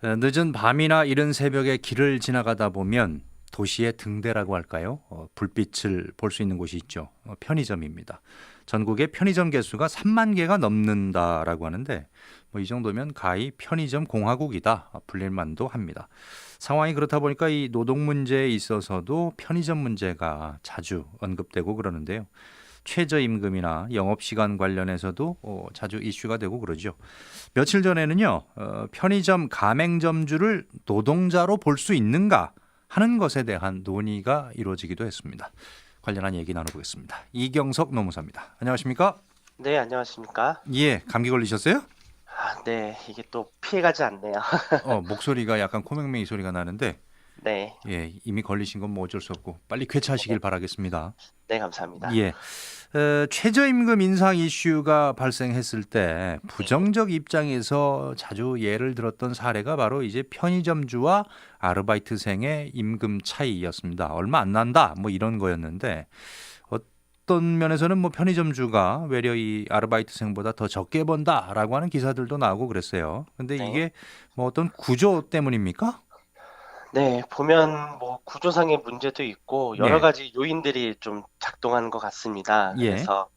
늦은 밤이나 이른 새벽에 길을 지나가다 보면 도시의 등대라고 할까요? 불빛을 볼 수 있는 곳이 있죠. 편의점입니다. 전국의 편의점 개수가 3만 개가 넘는다라고 하는데 뭐 이 정도면 가히 편의점 공화국이다 불릴 만도 합니다. 상황이 그렇다 보니까 이 노동 문제에 있어서도 편의점 문제가 자주 언급되고 그러는데요. 최저임금이나 영업시간 관련해서도 자주 이슈가 되고 그러죠. 며칠 전에는요, 편의점 가맹점주를 노동자로 볼 수 있는가 하는 것에 대한 논의가 이루어지기도 했습니다. 관련한 얘기 나눠보겠습니다. 이경석 노무사입니다. 안녕하십니까? 네, 안녕하십니까? 예, 감기 걸리셨어요? 네, 이게 또 피해가지 않네요. 목소리가 약간 코맹맹이 소리가 나는데, 네, 예, 이미 걸리신 건 뭐 어쩔 수 없고 빨리 쾌차하시길 바라겠습니다. 네, 감사합니다. 예, 최저임금 인상 이슈가 발생했을 때 네, 부정적 입장에서 자주 예를 들었던 사례가 바로 이제 편의점주와 아르바이트생의 임금 차이였습니다. 얼마 안 난다, 뭐 이런 거였는데 어떤 면에서는 뭐 편의점주가 외려 이 아르바이트생보다 더 적게 번다라고 하는 기사들도 나오고 그랬어요. 근데 네. 이게 뭐 어떤 구조 때문입니까? 네, 보면 뭐 구조상의 문제도 있고 여러 예, 가지 요인들이 좀 작동하는 것 같습니다. 예, 그래서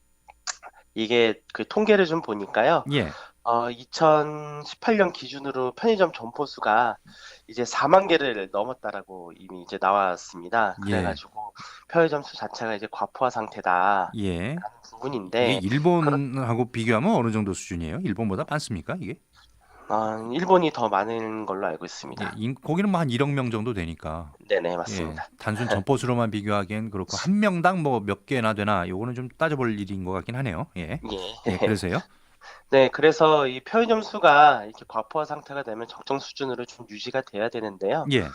이게 그 통계를 좀 보니까요. 예, 2018년 기준으로 편의점 점포 수가 이제 4만 개를 넘었다라고 이미 이제 나왔습니다. 예, 그래가지고 편의점 수 자체가 이제 과포화 상태다라는 예. 이게 부분인데, 일본하고 비교하면 어느 정도 수준이에요? 일본보다 많습니까? 이게? 일본이 더 많은 걸로 알고 예, 있습니다. 거기는 뭐 한 1억 명 정도 되니까. 네네, 예, 맞습니다. 단순 점포수로만 비교하기엔 그렇고 한 명당 뭐 몇 개나 되나 요거는 좀 따져볼 일인 것 같긴 하네요. 예, 예, 예. 그래서요. 네, 그래서 이 편의점 수가 이렇게 과포화 상태가 되면 적정 수준으로 좀 유지가 돼야 되는데요. 예,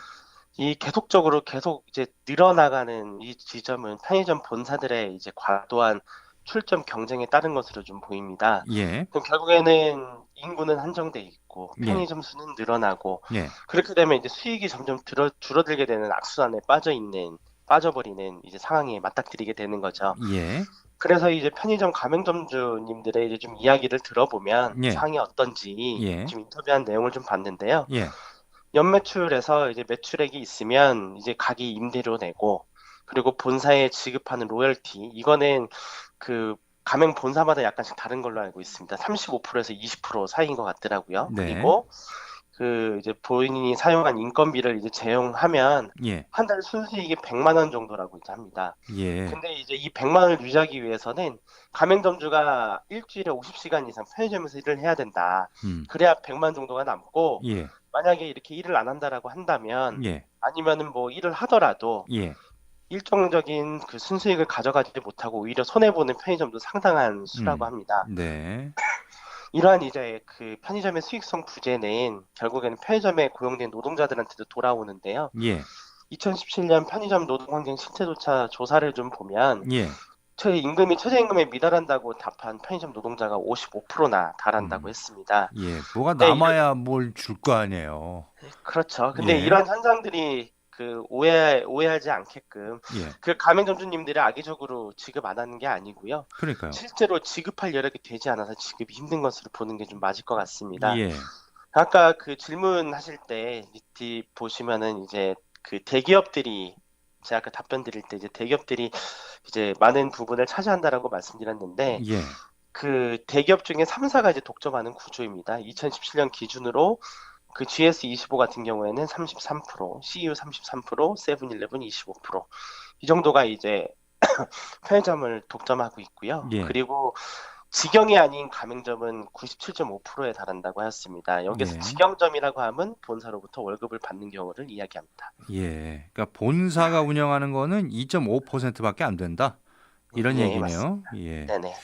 이 계속적으로 계속 이제 늘어나가는 이 지점은 편의점 본사들의 이제 과도한 출점 경쟁에 따른 것으로 좀 보입니다. 예, 그럼 결국에는 인구는 한정돼 있고 예, 편의점 수는 늘어나고, 예, 그렇게 되면 이제 수익이 점점 줄어들게 되는 악순환에 빠져버리는 이제 상황에 맞닥뜨리게 되는 거죠. 예, 그래서 이제 편의점 가맹점주님들의 이제 좀 이야기를 들어보면 예, 상황이 어떤지 예, 좀 인터뷰한 내용을 좀 봤는데요. 예, 연매출에서 이제 매출액이 있으면 이제 가게 임대료 내고, 그리고 본사에 지급하는 로열티, 이거는 그 가맹 본사마다 약간씩 다른 걸로 알고 있습니다. 35%에서 20% 사이인 것 같더라고요. 네, 그리고 그 이제 본인이 사용한 인건비를 이제 제용하면 예, 한 달 순수익이 100만 원 정도라고 이제 합니다. 예, 근데 이제 이 100만 원을 유지하기 위해서는 가맹점주가 일주일에 50시간 이상 편의점에서 일을 해야 된다. 음, 그래야 100만 정도가 남고, 예, 만약에 이렇게 일을 안 한다라고 한다면, 예, 아니면은 뭐 일을 하더라도 예, 일정적인 그 순수익을 가져가지 못하고 오히려 손해보는 편의점도 상당한 수라고 음, 합니다. 네, 이러한 이제 그 편의점의 수익성 부재는 결국에는 편의점에 고용된 노동자들한테도 돌아오는데요. 예, 2017년 편의점 노동환경 실태조사 조사를 좀 보면, 예, 최저임금에 미달한다고 답한 편의점 노동자가 55%나 달한다고 음, 했습니다. 예, 뭐가 근데 남아야 뭘 줄 거 아니에요. 그렇죠. 근데 예, 이러한 현상들이 그 오해하지 않게끔, 예, 그 가맹점주님들이 악의적으로 지급 안 하는 게 아니고요. 그러니까요. 실제로 지급할 여력이 되지 않아서 지급이 힘든 것으로 보는 게 좀 맞을 것 같습니다. 예, 아까 그 질문하실 때 밑에 보시면은 이제 그 대기업들이, 제가 아까 답변 드릴 때 이제 대기업들이 이제 많은 부분을 차지한다라고 말씀드렸는데, 예, 그 대기업 중에 3사가 이제 독점하는 구조입니다. 2017년 기준으로 그 GS25 같은 경우에는 33%, CU 33%, 세븐일레븐 25%. 이 정도가 이제 편의점을 독점하고 있고요. 예, 그리고 직영이 아닌 가맹점은 97.5%에 달한다고 하였습니다. 여기서 예. 직영점이라고 하면 본사로부터 월급을 받는 경우를 이야기합니다. 예. 그러니까 본사가 운영하는 거는 2.5%밖에 안 된다. 이런 네, 얘기네요. 맞습니다. 예. 네네.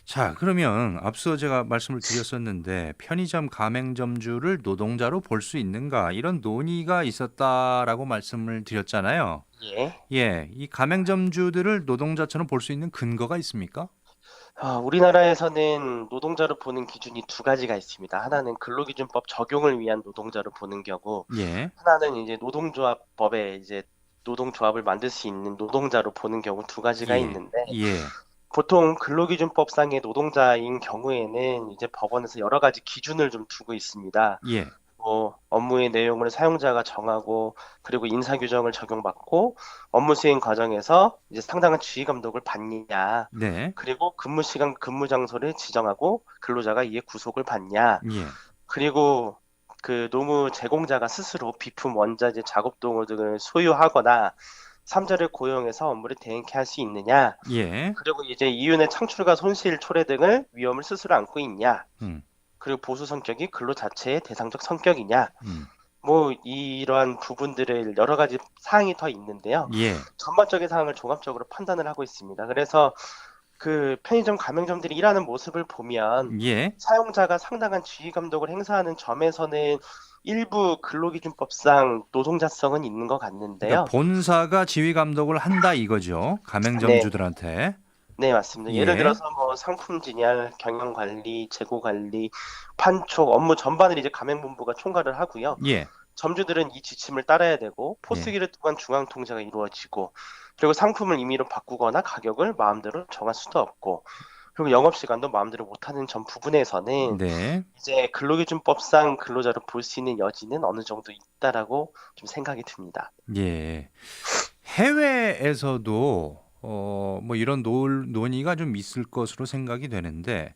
자, 그러면 앞서 제가 말씀을 드렸었는데 편의점 가맹점주를 노동자로 볼 수 있는가 이런 논의가 있었다라고 말씀을 드렸잖아요. 예. 예. 이 가맹점주들을 노동자처럼 볼 수 있는 근거가 있습니까? 우리나라에서는 노동자로 보는 기준이 두 가지가 있습니다. 하나는 근로기준법 적용을 위한 노동자로 보는 경우, 예. 하나는 이제 노동조합법에 이제 노동조합을 만들 수 있는 노동자로 보는 경우, 두 가지가 예. 있는데, 예. 보통 근로기준법상의 노동자인 경우에는 이제 법원에서 여러 가지 기준을 좀 두고 있습니다. 예. 그리고 업무의 내용을 사용자가 정하고 그리고 인사 규정을 적용받고 업무 수행 과정에서 이제 상당한 지휘 감독을 받느냐. 네. 그리고 근무 시간, 근무 장소를 지정하고 근로자가 이에 구속을 받냐. 예. 그리고 그 노무 제공자가 스스로 비품, 원자재, 작업 도구 등을 소유하거나 삼자를 고용해서 업무를 대행케 할 수 있느냐. 예. 그리고 이제 이윤의 창출과 손실, 초래 등을 위험을 스스로 안고 있냐. 음. 그리고 보수 성격이 근로 자체의 대상적 성격이냐. 음. 뭐 이러한 부분들을 여러 가지 사항이 더 있는데요. 예. 전반적인 사항을 종합적으로 판단을 하고 있습니다. 그래서 그 편의점 가맹점들이 일하는 모습을 보면 예. 사용자가 상당한 지휘 감독을 행사하는 점에서는 일부 근로기준법상 노동자성은 있는 것 그러니까 같는데요. 본사가 지휘 감독을 한다 이거죠. 네, 가맹점주들한테. 네, 맞습니다. 예를 예. 들어서 뭐 상품 진열, 경영 관리, 재고 관리, 판촉, 업무 전반을 이제 가맹본부가 총괄을 하고요. 예. 점주들은 이 지침을 따라야 되고 예. 포스기를 통한 중앙 통제가 이루어지고 그리고 상품을 임의로 바꾸거나 가격을 마음대로 정할 수도 없고 그리고 영업 시간도 마음대로 못하는 전 부분에서는 네. 이제 근로기준법상 근로자로 볼 수 있는 여지는 어느 정도 있다라고 좀 생각이 듭니다. 예. 해외에서도 뭐 이런 논의가 좀 있을 것으로 생각이 되는데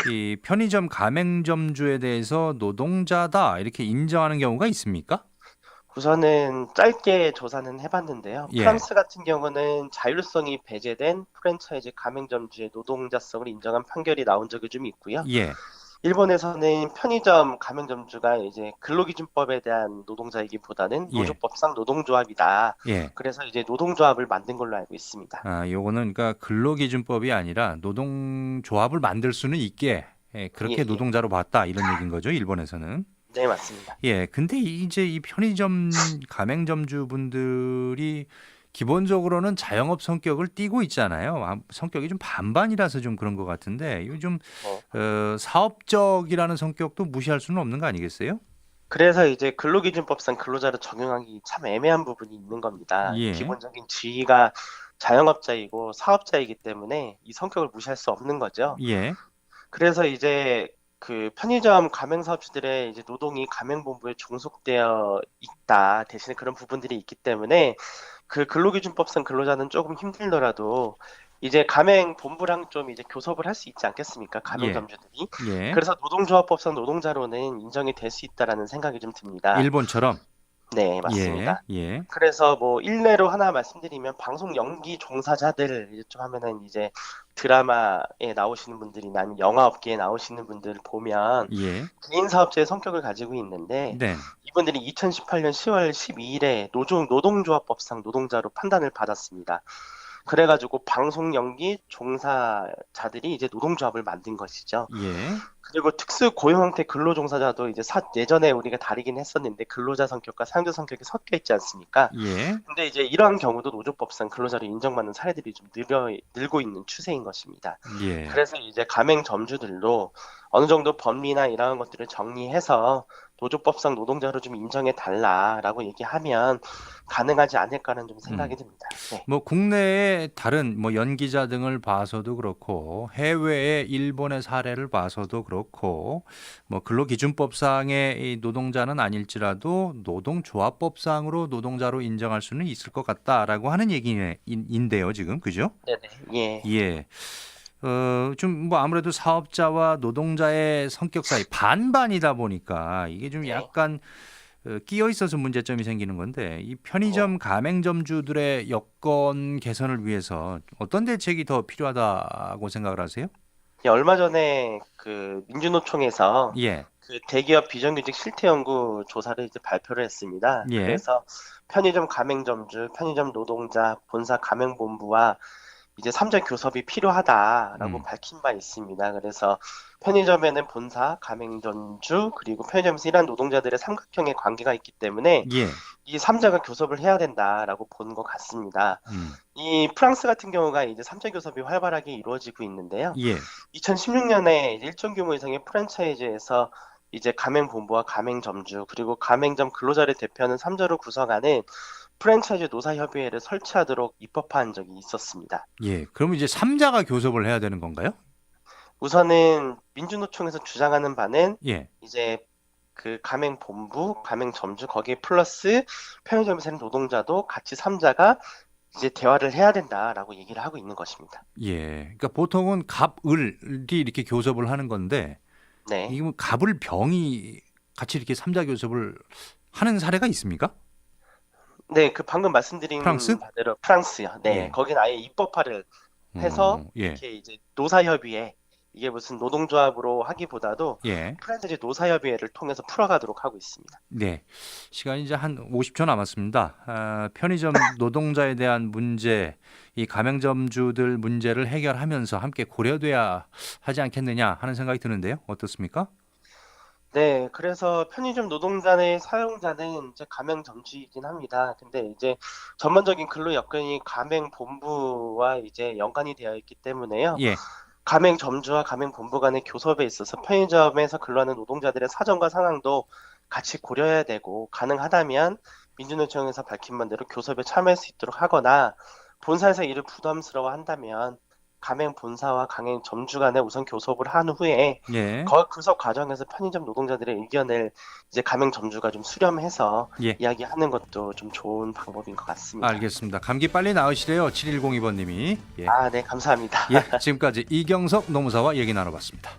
이 편의점 가맹점주에 대해서 노동자다 이렇게 인정하는 경우가 있습니까? 우선은 짧게 조사는 해봤는데요. 예. 프랑스 같은 경우는 자율성이 배제된 프랜차이즈 가맹점주의 노동자성을 인정한 판결이 나온 적이 좀 있고요. 예. 일본에서는 편의점 가맹점주가 이제 근로기준법에 대한 노동자이기보다는 예. 노조법상 노동조합이다. 예. 그래서 이제 노동조합을 만든 걸로 알고 있습니다. 아, 요거는 그러니까 근로기준법이 아니라 노동조합을 만들 수는 있게 예, 그렇게 예. 노동자로 봤다 이런 얘기인 거죠, 일본에서는. 네, 맞습니다. 예, 근데 이제 이 편의점 가맹점주분들이 기본적으로는 자영업 성격을 띠고 있잖아요. 성격이 좀 반반이라서 좀 그런 것 같은데 요즘 네. 사업적이라는 성격도 무시할 수는 없는 거 아니겠어요? 그래서 이제 근로기준법상 근로자를 적용하기 참 애매한 부분이 있는 겁니다. 예, 기본적인 지위가 자영업자이고 사업자이기 때문에 이 성격을 무시할 수 없는 거죠. 예, 그래서 이제 그 편의점 가맹사업주들의 이제 노동이 가맹본부에 종속되어 있다. 대신에 그런 부분들이 있기 때문에 그 근로기준법상 근로자는 조금 힘들더라도 이제 가맹본부랑 좀 이제 교섭을 할 수 있지 않겠습니까? 예, 가맹점주들이. 예. 그래서 노동조합법상 노동자로는 인정이 될 수 있다라는 생각이 좀 듭니다. 일본처럼. 네, 예, 맞습니다. 예, 그래서 뭐 일례로 하나 말씀드리면 방송 연기 종사자들 이제 좀 하면은 이제 드라마에 나오시는 분들이나 아니면 영화 업계에 나오시는 분들 보면 예. 개인 사업자의 성격을 가지고 있는데 네, 이분들이 2018년 10월 12일에 노동조합법상 노동자로 판단을 받았습니다. 그래가지고 방송 연기 종사자들이 이제 노동조합을 만든 것이죠. 예, 그리고 특수 고용 형태 근로 종사자도 이제 예전에 우리가 다루긴 했었는데 근로자 성격과 사용자 성격이 섞여 있지 않습니까? 예. 근데 이제 이러한 경우도 노조법상 근로자로 인정받는 사례들이 좀 늘고 있는 추세인 것입니다. 예. 그래서 이제 가맹점주들도 어느 정도 법리나 이러한 것들을 정리해서 노조법상 노동자로 좀 인정해 달라라고 얘기하면 가능하지 않을까라는 좀 생각이 듭니다. 네. 뭐 국내의 다른 뭐 연기자 등을 봐서도 그렇고 해외의 일본의 사례를 봐서도 그렇고 뭐 근로기준법상의 이 노동자는 아닐지라도 노동조합법상으로 노동자로 인정할 수는 있을 것 같다라고 하는 얘기인데요, 지금 그죠? 네네. 예. 예. 좀 뭐 아무래도 사업자와 노동자의 성격 사이 반반이다 보니까 이게 좀 네. 약간 끼어 있어서 문제점이 생기는 건데 이 네. 편의점 가맹점주들의 여건 개선을 위해서 어떤 대책이 더 필요하다고 생각을 하세요? 예, 얼마 전에 그 민주노총에서 예, 그 대기업 비정규직 실태 연구 조사를 이제 발표를 했습니다. 예, 그래서 편의점 가맹점주, 편의점 노동자, 본사 가맹본부와 이제 3자 교섭이 필요하다라고 음, 밝힌 바 있습니다. 그래서 편의점에는 본사, 가맹점주, 그리고 편의점에서 일하는 노동자들의 삼각형의 관계가 있기 때문에 예, 이 3자가 교섭을 해야 된다라고 보는 것 같습니다. 음, 이 프랑스 같은 경우가 이제 3자 교섭이 활발하게 이루어지고 있는데요. 예, 2016년에 일정 규모 이상의 프랜차이즈에서 이제 가맹본부와 가맹점주 그리고 가맹점 근로자를 대표하는 3자로 구성하는 프랜차이즈 노사협의회를 설치하도록 입법한 적이 있었습니다. 예. 그러면 이제 삼자가 교섭을 해야 되는 건가요? 우선은 민주노총에서 주장하는 바는 예, 이제 그 가맹본부, 가맹점주 거기에 플러스 편의점에서 있는 노동자도 같이 3자가 이제 대화를 해야 된다라고 얘기를 하고 있는 것입니다. 예. 그러니까 보통은 갑을이 이렇게 교섭을 하는 건데 네. 이게 뭐 갑을 병이 같이 이렇게 삼자 교섭을 하는 사례가 있습니까? 네, 그 방금 말씀드린 프랑스? 바대로 프랑스요. 네, 예. 거긴 아예 입법화를 해서 예. 이렇게 이제 노사협의회 이게 무슨 노동조합으로 하기보다도 예. 프랑스 이제 노사협의회를 통해서 풀어가도록 하고 있습니다. 네. 시간이 이제 한 50초 남았습니다. 편의점 노동자에 대한 문제, 이 가맹점주들 문제를 해결하면서 함께 고려돼야 하지 않겠느냐 하는 생각이 드는데요. 어떻습니까? 네, 그래서 편의점 노동자의 사용자는 이제 가맹점주이긴 합니다. 근데 이제 전반적인 근로 여건이 가맹본부와 이제 연관이 되어 있기 때문에요. 예. 가맹점주와 가맹본부 간의 교섭에 있어서 편의점에서 근로하는 노동자들의 사정과 상황도 같이 고려해야 되고 가능하다면 민주노총에서 밝힌 바대로 교섭에 참여할 수 있도록 하거나 본사에서 이를 부담스러워한다면 가맹 본사와 가맹 점주 간에 우선 교섭을 한 후에 예. 교섭 과정에서 편의점 노동자들의 의견을 이제 가맹 점주가 좀 수렴해서 예. 이야기하는 것도 좀 좋은 방법인 것 같습니다. 알겠습니다. 감기 빨리 나으시래요. 7102번님이. 예. 네, 감사합니다. 예. 지금까지 이경석 노무사와 얘기 나눠봤습니다.